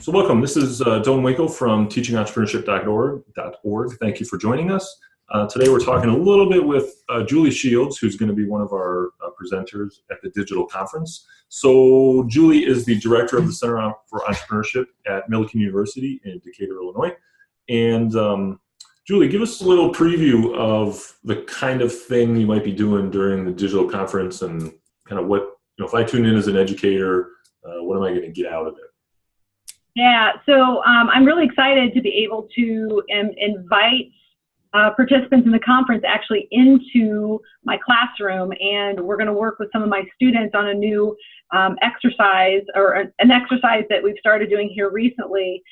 So welcome. This is Don Waco from TeachingEntrepreneurship.org. Thank you for joining us. Today we're talking a little bit with Julie Shields, who's going to be one of our presenters at the digital conference. So Julie is the director of the Center for Entrepreneurship at Millikan University in Decatur, Illinois. And Julie, give us a little preview of the kind of thing you might be doing during the digital conference and kind of what, if I tune in as an educator, what am I going to get out of it? Yeah, so I'm really excited to be able to invite participants in the conference actually into my classroom, and we're going to work with some of my students on a new exercise, or an exercise that we've started doing here recently,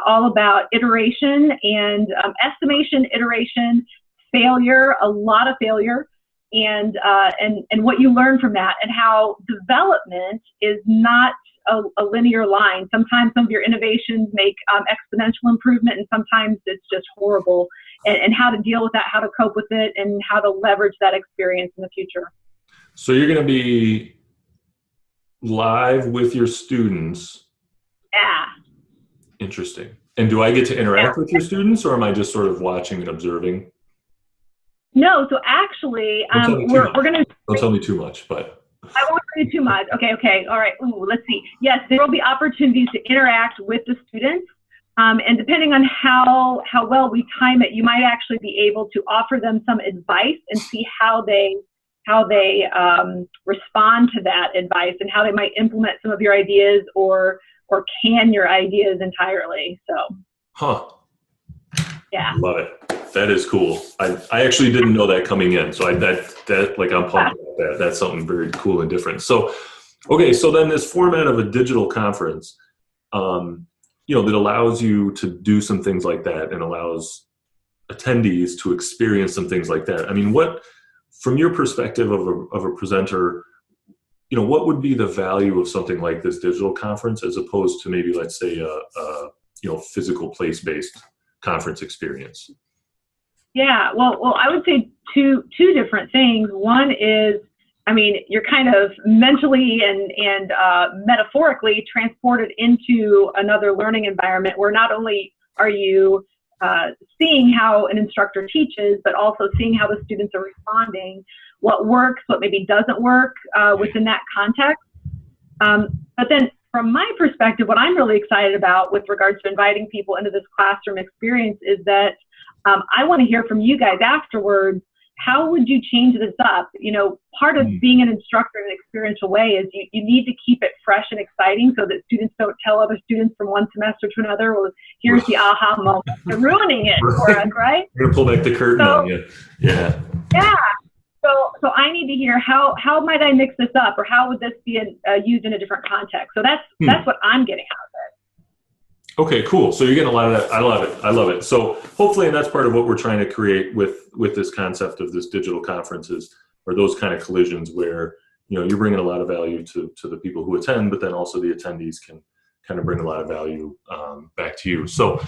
all about iteration and estimation, iteration, failure, a lot of failure, and what you learn from that, and how development is not a linear line. Sometimes some of your innovations make exponential improvement, and sometimes it's just horrible, and how to deal with that, how to cope with it, and how to leverage that experience in the future. So you're going to be live with your students. Yeah. Interesting. And do I get to interact with your students, or am I just sort of watching and observing? No, so actually, we're going to... Don't tell me too much, but... I won't tell you too much. Okay, all right. Ooh, let's see. Yes, there will be opportunities to interact with the students, and depending on how well we time it, you might actually be able to offer them some advice and see how they respond to that advice, and how they might implement some of your ideas or can your ideas entirely. So, yeah, love it. That is cool. I actually didn't know that coming in, so I'm pumped about that. That's something very cool and different. So, okay, so then this format of a digital conference, that allows you to do some things like that and allows attendees to experience some things like that. I mean, what, from your perspective of a presenter, what would be the value of something like this digital conference as opposed to maybe, let's say, a physical place-based conference experience? Yeah, well, I would say two different things. One is, you're kind of mentally and metaphorically transported into another learning environment where not only are you seeing how an instructor teaches, but also seeing how the students are responding, what works, what maybe doesn't work within that context. But then from my perspective, what I'm really excited about with regards to inviting people into this classroom experience is that I want to hear from you guys afterwards. How would you change this up? Part of being an instructor in an experiential way is you need to keep it fresh and exciting so that students don't tell other students from one semester to another, well, here's the aha moment. They're ruining it for us, right? You're going to pull back the curtain on you. Yeah. Yeah. So I need to hear how might I mix this up, or how would this be used in a different context? So that's what I'm getting out of it. Okay, cool. So you're getting a lot of that. I love it. So hopefully, and that's part of what we're trying to create with this concept of this digital conferences, or those kind of collisions where, you're bringing a lot of value to the people who attend, but then also the attendees can kind of bring a lot of value back to you. So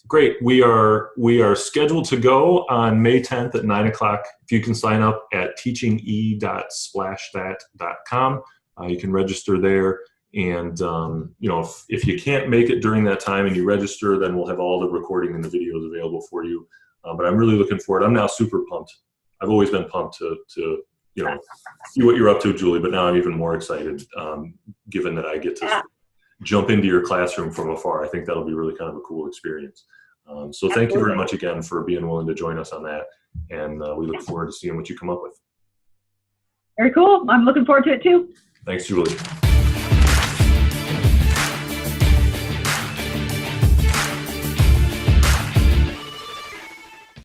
great. We are scheduled to go on May 10th at 9 o'clock. If you can sign up at teachinge.splashthat.com, you can register there. And, if you can't make it during that time and you register, then we'll have all the recording and the videos available for you. But I'm really looking forward. I'm now super pumped. I've always been pumped to see what you're up to, Julie, but now I'm even more excited, given that I get to jump into your classroom from afar. I think that'll be really kind of a cool experience. So thank you very much again for being willing to join us on that. And we look forward to seeing what you come up with. Very cool. I'm looking forward to it too. Thanks, Julie.